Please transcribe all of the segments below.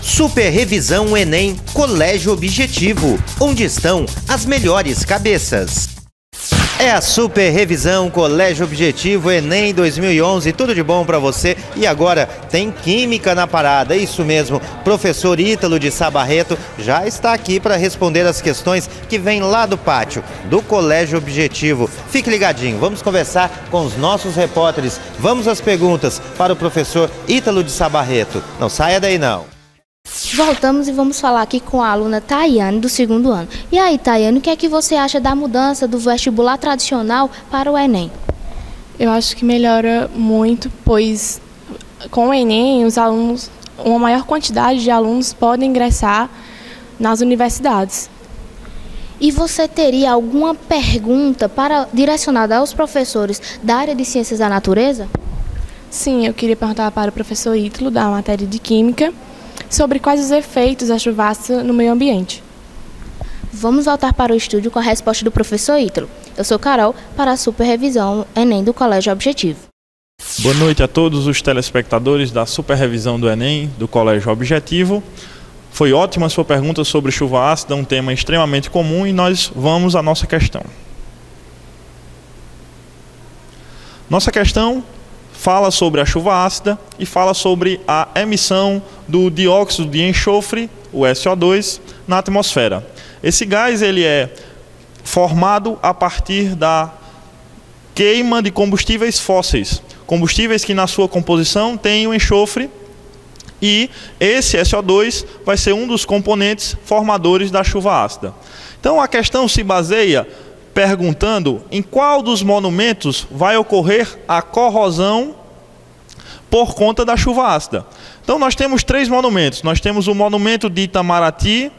Super Revisão Enem Colégio Objetivo, onde estão as melhores cabeças. É a Super Revisão Colégio Objetivo Enem 2011, tudo de bom para você. E agora tem Química na parada, isso mesmo. Professor Ítalo de Sá Barreto já está aqui para responder as questões que vêm lá do pátio do Colégio Objetivo. Fique ligadinho, vamos conversar com os nossos repórteres. Vamos às perguntas para o professor Ítalo de Sá Barreto. Não saia daí não. Voltamos e vamos falar aqui com a aluna Tayane, do 2º ano. E aí, Tayane, o que é que você acha da mudança do vestibular tradicional para o Enem? Eu acho que melhora muito, pois com o Enem, uma maior quantidade de alunos podem ingressar nas universidades. E você teria alguma pergunta direcionada aos professores da área de Ciências da Natureza? Sim, eu queria perguntar para o professor Ítalo, da matéria de Química, sobre quais os efeitos da chuva ácida no meio ambiente. Vamos voltar para o estúdio com a resposta do professor Ítalo. Eu sou Carol, para a Super Revisão Enem do Colégio Objetivo. Boa noite a todos os telespectadores da Super Revisão do Enem do Colégio Objetivo. Foi ótima a sua pergunta sobre chuva ácida, um tema extremamente comum, e nós vamos à nossa questão. Nossa questão fala sobre a chuva ácida e fala sobre a emissão do dióxido de enxofre, o SO2, na atmosfera. Esse gás ele é formado a partir da queima de combustíveis fósseis, combustíveis que na sua composição têm o enxofre, e esse SO2 vai ser um dos componentes formadores da chuva ácida. Então a questão se baseia perguntando em qual dos monumentos vai ocorrer a corrosão por conta da chuva ácida. Então nós temos 3 monumentos. Nós temos o monumento de Itamaraty,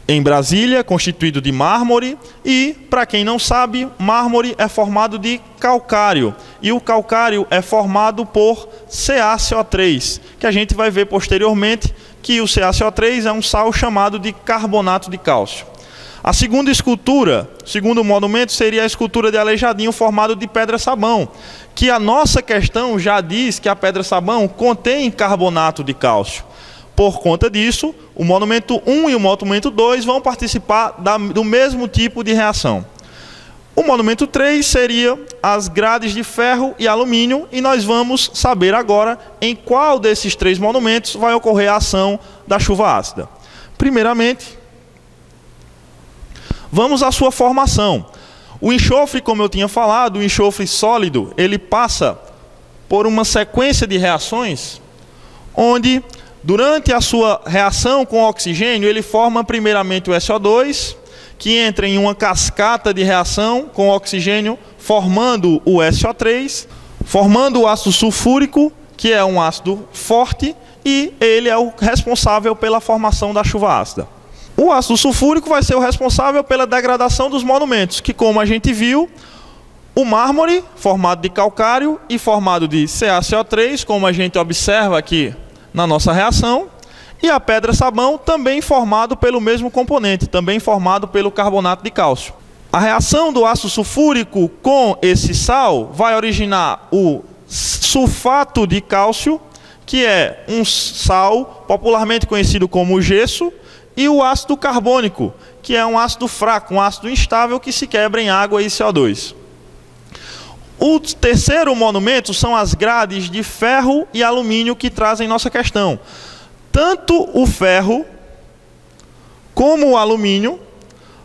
em Brasília, constituído de mármore, e, para quem não sabe, mármore é formado de calcário, e o calcário é formado por CaCO3, que a gente vai ver posteriormente que o CaCO3 é um sal chamado de carbonato de cálcio. A segunda escultura, o segundo monumento, seria a escultura de Aleijadinho, formado de pedra-sabão, que a nossa questão já diz que a pedra-sabão contém carbonato de cálcio. Por conta disso, o monumento 1 e o monumento 2 vão participar do mesmo tipo de reação. O monumento 3 seria as grades de ferro e alumínio, e nós vamos saber agora em qual desses 3 monumentos vai ocorrer a ação da chuva ácida. Primeiramente, vamos à sua formação. O enxofre, como eu tinha falado, o enxofre sólido, ele passa por uma sequência de reações, onde, durante a sua reação com o oxigênio, ele forma primeiramente o SO2, que entra em uma cascata de reação com o oxigênio, formando o SO3, formando o ácido sulfúrico, que é um ácido forte, e ele é o responsável pela formação da chuva ácida. O ácido sulfúrico vai ser o responsável pela degradação dos monumentos, que, como a gente viu, o mármore, formado de calcário e formado de CaCO3, como a gente observa aqui na nossa reação, e a pedra-sabão, também formado pelo mesmo componente, também formado pelo carbonato de cálcio. A reação do ácido sulfúrico com esse sal vai originar o sulfato de cálcio, que é um sal popularmente conhecido como gesso, e o ácido carbônico, que é um ácido fraco, um ácido instável que se quebra em água e CO2. O terceiro monumento são as grades de ferro e alumínio que trazem nossa questão. Tanto o ferro como o alumínio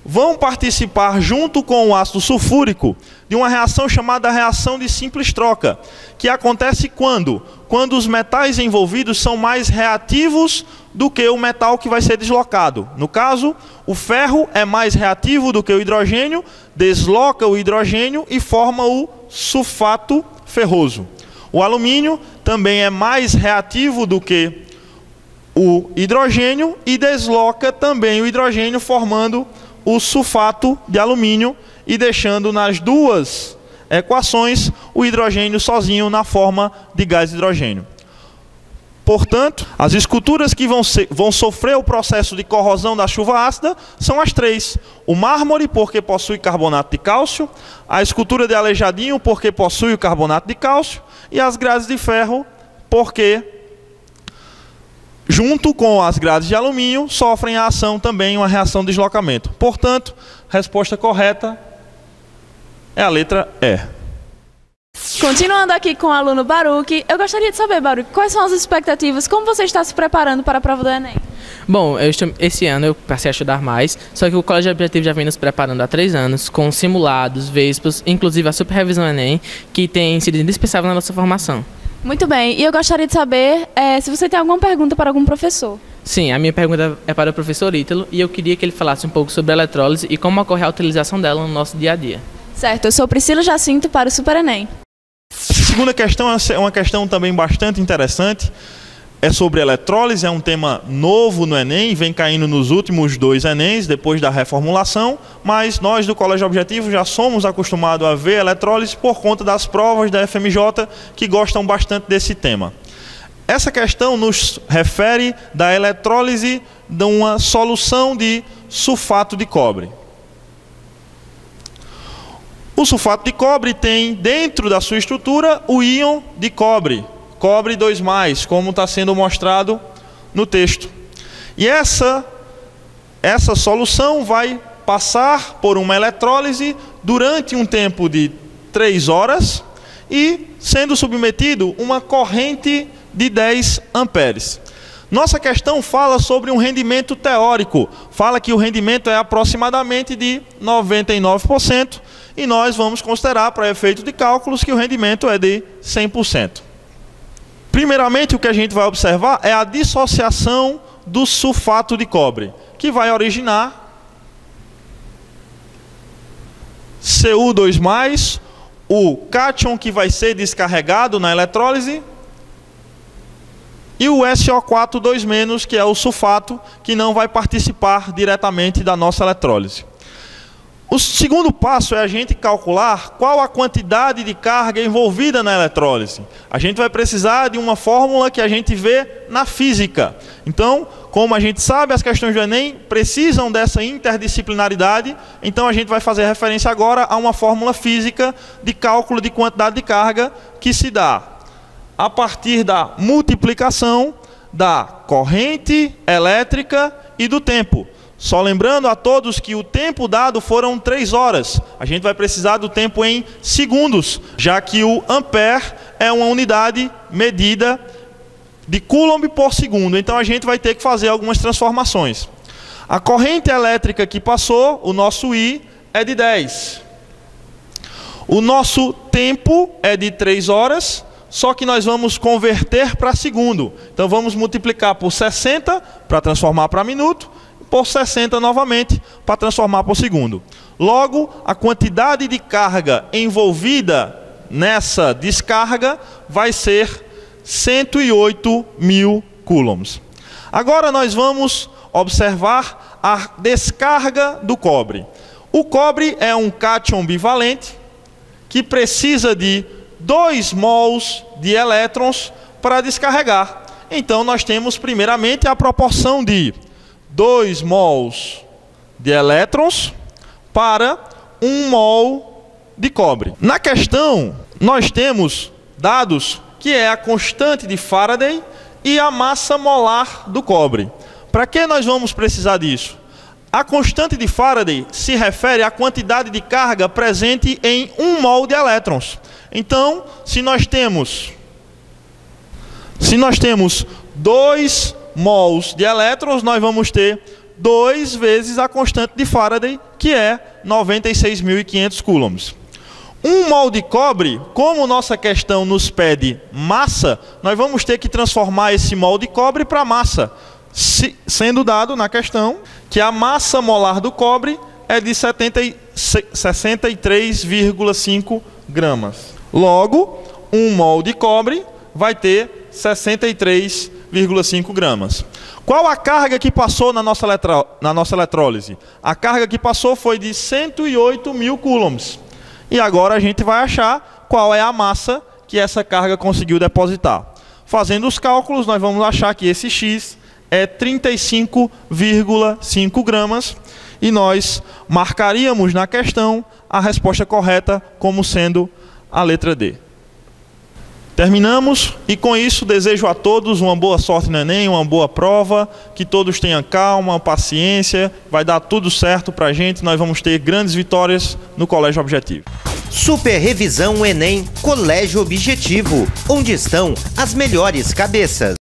vão participar, junto com o ácido sulfúrico, de uma reação chamada reação de simples troca, que acontece quando os metais envolvidos são mais reativos do que o metal que vai ser deslocado. No caso, o ferro é mais reativo do que o hidrogênio, desloca o hidrogênio e forma o sulfato ferroso. O alumínio também é mais reativo do que o hidrogênio e desloca também o hidrogênio, formando o sulfato de alumínio e deixando nas duas equações o hidrogênio sozinho na forma de gás hidrogênio. Portanto, as esculturas que vão sofrer o processo de corrosão da chuva ácida são as 3. O mármore, porque possui carbonato de cálcio, a escultura de Aleijadinho, porque possui o carbonato de cálcio, e as grades de ferro, porque junto com as grades de alumínio, sofrem a ação também, uma reação de deslocamento. Portanto, a resposta correta é a letra E. Continuando aqui com o aluno Baruque, eu gostaria de saber, Baruque, quais são as expectativas, como você está se preparando para a prova do Enem? Bom, esse ano eu passei a estudar mais, só que o Colégio Objetivo já vem nos preparando há 3 anos, com simulados, VESPAs, inclusive a Superrevisão Enem, que tem sido indispensável na nossa formação. Muito bem, e eu gostaria de saber se você tem alguma pergunta para algum professor. Sim, a minha pergunta é para o professor Ítalo, e eu queria que ele falasse um pouco sobre a eletrólise e como ocorre a utilização dela no nosso dia a dia. Certo, eu sou Priscila Jacinto para o Super Enem. A segunda questão é uma questão também bastante interessante. É sobre eletrólise, é um tema novo no Enem, vem caindo nos últimos 2 Enems, depois da reformulação, mas nós do Colégio Objetivo já somos acostumados a ver eletrólise por conta das provas da FMJ, que gostam bastante desse tema. Essa questão nos refere da eletrólise de uma solução de sulfato de cobre. O sulfato de cobre tem dentro da sua estrutura o íon de cobre, cobre 2+, como está sendo mostrado no texto. E essa solução vai passar por uma eletrólise durante um tempo de 3 horas e sendo submetido uma corrente de 10 amperes. Nossa questão fala sobre um rendimento teórico, fala que o rendimento é aproximadamente de 99%, e nós vamos considerar, para efeito de cálculos, que o rendimento é de 100%. Primeiramente, o que a gente vai observar é a dissociação do sulfato de cobre, que vai originar Cu2+, o cátion que vai ser descarregado na eletrólise, e o SO4 2-, que é o sulfato, que não vai participar diretamente da nossa eletrólise. O segundo passo é a gente calcular qual a quantidade de carga envolvida na eletrólise. A gente vai precisar de uma fórmula que a gente vê na física. Então, como a gente sabe, as questões do Enem precisam dessa interdisciplinaridade, então a gente vai fazer referência agora a uma fórmula física de cálculo de quantidade de carga que se dá a partir da multiplicação da corrente elétrica e do tempo. Só lembrando a todos que o tempo dado foram 3 horas. A gente vai precisar do tempo em segundos, já que o ampere é uma unidade medida de coulomb por segundo. Então a gente vai ter que fazer algumas transformações. A corrente elétrica que passou, o nosso I, é de 10. O nosso tempo é de 3 horas, só que nós vamos converter para segundo. Então vamos multiplicar por 60 para transformar para minuto, por 60 novamente para transformar por segundo. Logo, a quantidade de carga envolvida nessa descarga vai ser 108.000 coulombs. Agora nós vamos observar a descarga do cobre. O cobre é um cátion bivalente que precisa de 2 mols de elétrons para descarregar. Então nós temos primeiramente a proporção de 2 mols de elétrons para 1 mol de cobre. Na questão, nós temos dados que é a constante de Faraday e a massa molar do cobre. Para que nós vamos precisar disso? A constante de Faraday se refere à quantidade de carga presente em 1 mol de elétrons. Então, se nós temos 2 mols de elétrons, nós vamos ter 2 vezes a constante de Faraday, que é 96.500 coulombs. 1 mol de cobre, como nossa questão nos pede massa, nós vamos ter que transformar esse mol de cobre para massa, sendo dado na questão que a massa molar do cobre é de 63,5 gramas. Logo, 1 mol de cobre vai ter 63,5 gramas. Qual a carga que passou na nossa eletrólise? A carga que passou foi de 108.000 coulombs. E agora a gente vai achar qual é a massa que essa carga conseguiu depositar. Fazendo os cálculos, nós vamos achar que esse X é 35,5 gramas. E nós marcaríamos na questão a resposta correta como sendo a letra D. Terminamos e com isso desejo a todos uma boa sorte no Enem, uma boa prova, que todos tenham calma, paciência, vai dar tudo certo pra gente, nós vamos ter grandes vitórias no Colégio Objetivo. Super Revisão Enem Colégio Objetivo, onde estão as melhores cabeças.